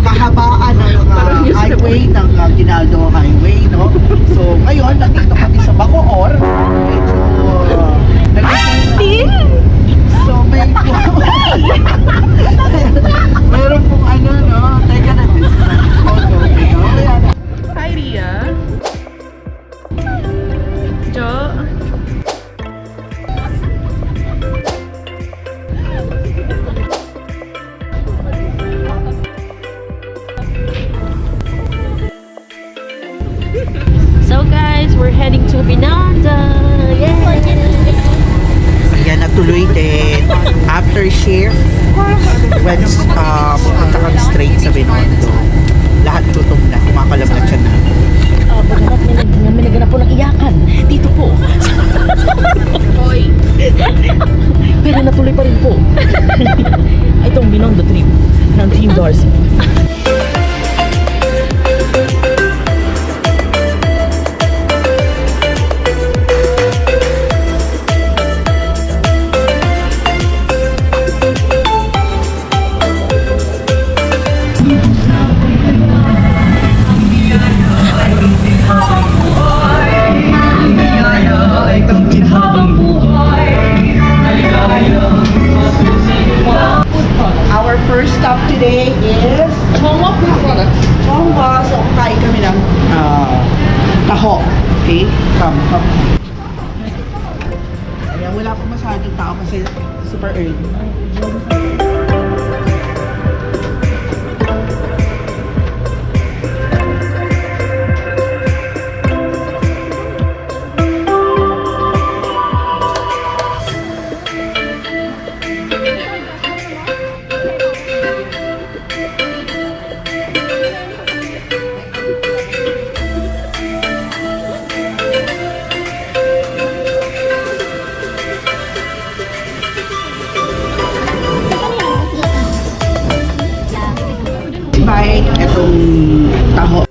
kahabaan ng highway, ng Ginaldo Highway, no? So, ngayon, nandito kami sa Bacoor. Medyo, so, meron pong ano, no? Teka na, Hi, Ria. Jo. So guys, we're heading to Binondo. Yay! Ayan, natuloy din. After shift, once pupunta kami straight sa Binondo, lahat gutom na, kumakalab na siya na. Pagkakat may naganap po ng iyakan. Dito po. Hoy. Pero natuloy pa rin po. Itong Binondo trip ng Team Darcy. Our first stop today is Chongwa food products. Chongwa. So, kain kami ng taho. Okay? Come. Ayan, wala pa masyadong tao kasi super early. Bite itong taho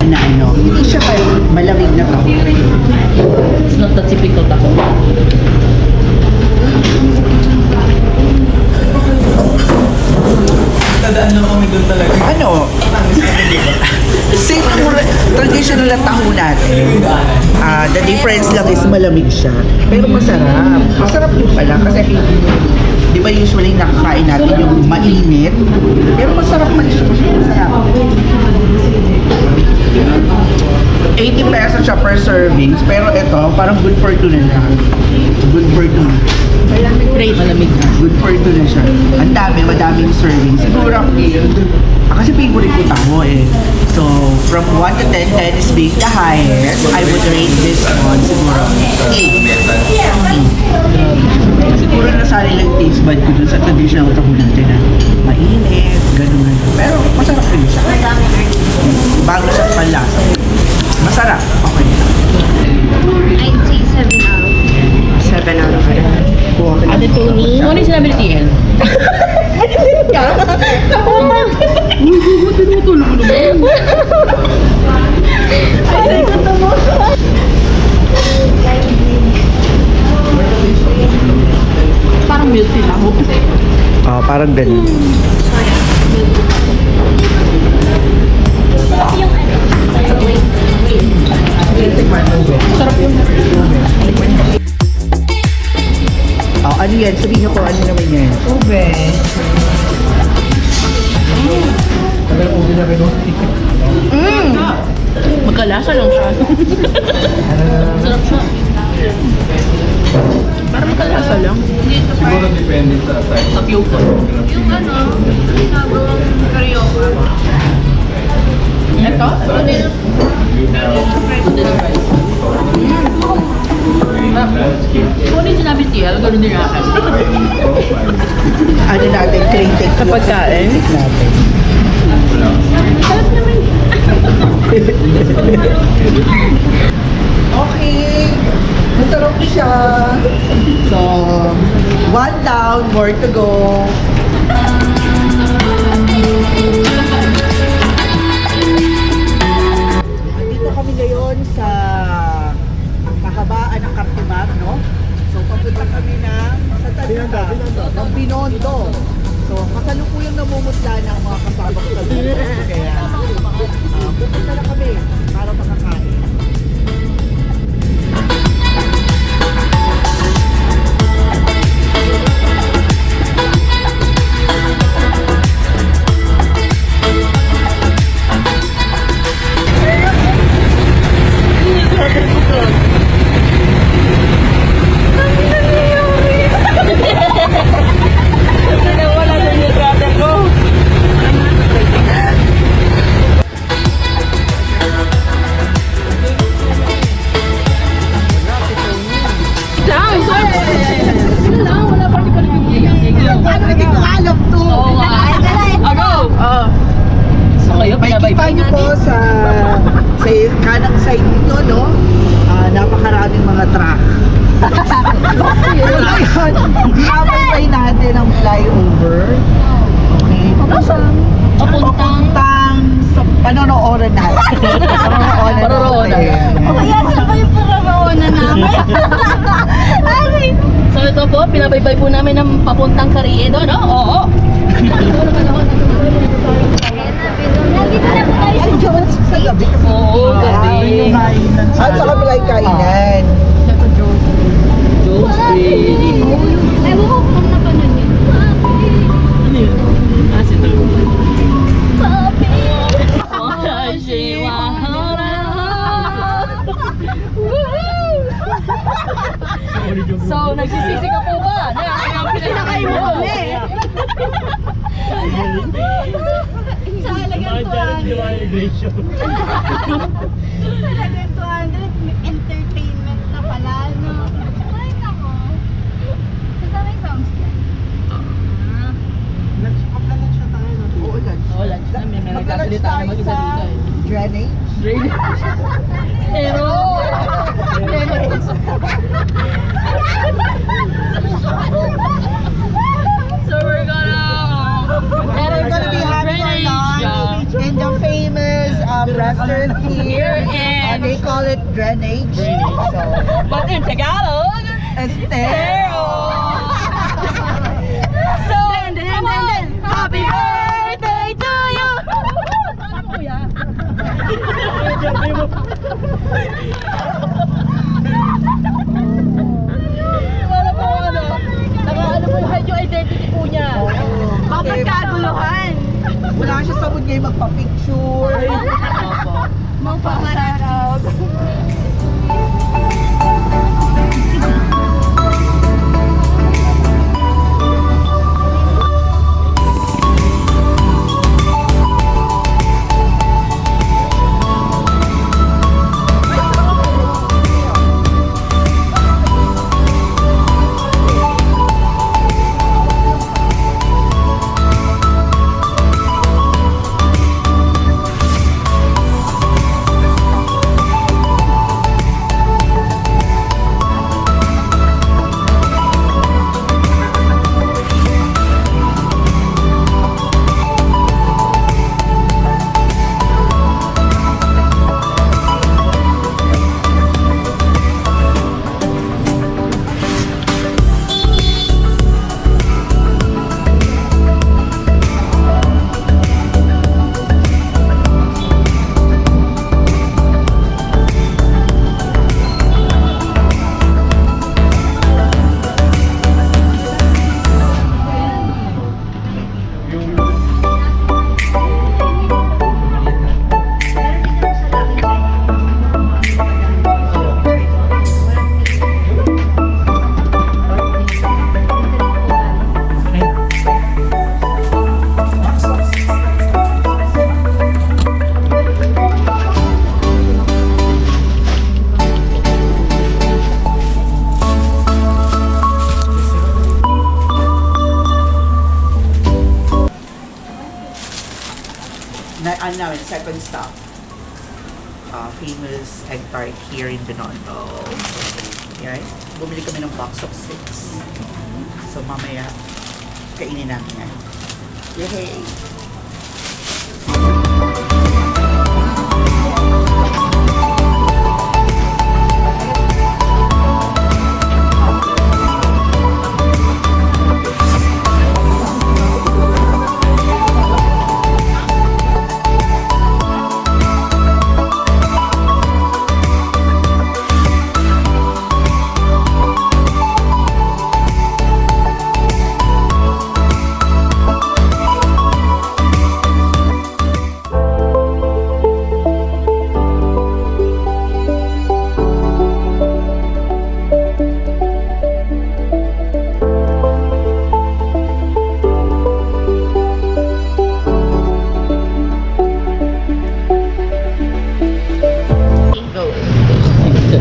na ano, hindi siya malamig na taho. It's not the typical taco. Tadaan na kami doon talaga. Ano? Same traditional na taho natin. The difference lang is malamig siya. Pero masarap. Masarap din pala kasi di ba usually nakakain natin yung mainit? Pero masarap man siya. Masarap. 80 pesos siya per servings. Pero ito, parang good for two na lang. Good for two. Great, malamig na. Good for two na siya. Ang dami, madaming servings. Siguro, kasi favorite ko taho eh. So, from 1 to 10, 10 is being the highest. I would rate this one siguro 8. Siguro nasali lang taste bud ko dun sa traditional taho natin na mainit, ganun. Pero masarap rin siya. Bago siya panlasa. Masarap. Okay. I'd say 7 out of 10. 7 out of 10. Ate Tony, ano yung sinabi ni TL? Parang milk tea lang. Parang ganun. Sarap yung Ano yan? Sabihin niyo po, ano naman yan? ube. Magkalasa lang siya. Sarap siya. Parang magkalasa lang. Siguro depende sa type. Tapioca. Yung ano, ginagawang karyoka. Ito? You have Kung ano yung sinabi ni TL, ganun din akin. Ano natin? Critic. Sa pagkain? Critic natin. Okay. Masarap siya. So, one down, more to go. Andito kami ngayon sa kahabaan ng Cartimag, no? So, papunta kami sa Binondo. So, kasalukuyang namumuno sana ang mga kasama ko sa dito. Kaya, pupunta na kami para makakain. Wala na yung brother ko. Ano hindi ko alam to? Ako! So kayo, May kita pinabay-bay niyo po sa kanang side nito, no? Napakaraming mga truck. Ngayon, habantay natin ang flyover. Okay. Papuntang sa panonoodin natin. Paroroonan. So ito po, pinabaybay po namin ng papuntang Carriedo, no? Oo. Ay, Diyos, sa gabi kasi. Oo, gabi. At sa kabila ay kainan. Jones Green. Ano yun? Si Tulungan. So, nagsisisi ka po ba? Pinakain mo kami. Sa halagang 200. Sa halagang 200, entertainment na pala, no? Ay, nako. Basta may songs yan. Oo, lunch. Oh, lunch na. May nagkasalita na mag-isa dito eh. Drainage. Pero, so we're gonna be having our lunch in the famous restaurant here. And They call it Drainage. So, but in Tagalog, Estero. so come on, happy birthday to you. Ano mo ya? Wala po ano. Naka-ano po yung identity po niya. Bakit kaguluhan? Wala siya sa mood ngayon magpa-picture. Magpamararaw. Second stop. Famous egg tart here in Binondo. Yan. Bumili kami ng box of 6. So mamaya, kainin namin yan. Yay!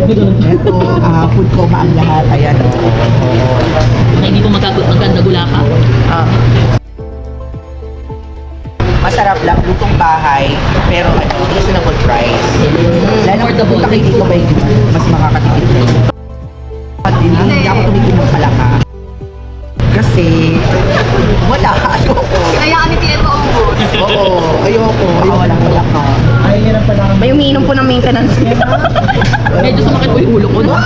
Ito, food coma ang lahat. Ayan. Na hindi ko maganda gula ka. Masarap lang, lutong bahay, pero reasonable price. Lalo kung Affordable. pupunta kayo dito by mas makakatipid kayo. At hindi ako tumitin ng palaka. Kasi, wala, ayoko. Kayaan ni Tiel maubos. Oo, ayoko, walang palaka. May umiinom po ng maintenance. Medyo sumakit po yung ulo ko. No?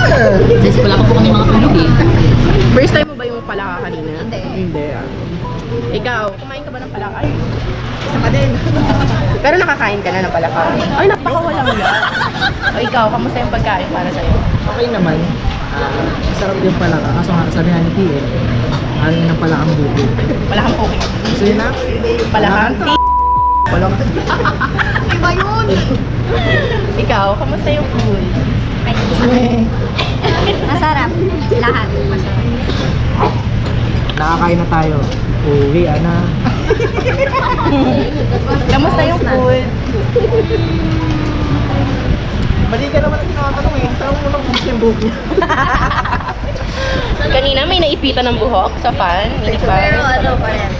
Kasi wala pa po kami mga tulog eh. First time mo ba yung palaka kanina? Hindi. Ikaw, kumain ka ba ng palaka? Ay, isa ka din. Pero nakakain ka na ng palaka. Ay, napakawalang wala. O ikaw, kamusta yung pagkain para sa'yo? Okay naman. Masarap yung palaka. Kaso nga sabi nga ni Tia, ano ng palakang bubo. Palakang poke. So yun na. Palakang Walang Iba yun! Ikaw, kamusta yung food? Masarap. Lahat. Masarap. nakakain na tayo. Uwi, ana. Kamusta yung food? Mali ka naman ang tinatanong eh. Tanong mo lang kung yung buhok niya. Kanina may naipitan ng buhok sa fan. Hindi ba? Pero ano pa rin.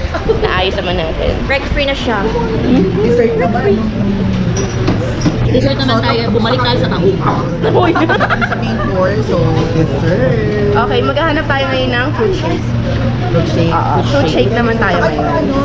Naayos naman natin. Break free na siya. Dessert na ba? Dessert naman tayo. Bumalik tayo sa taho. Uy. Sa main course, so dessert. Okay, maghahanap tayo ngayon ng fruit shake. Milkshake. Fruit shake naman tayo ngayon.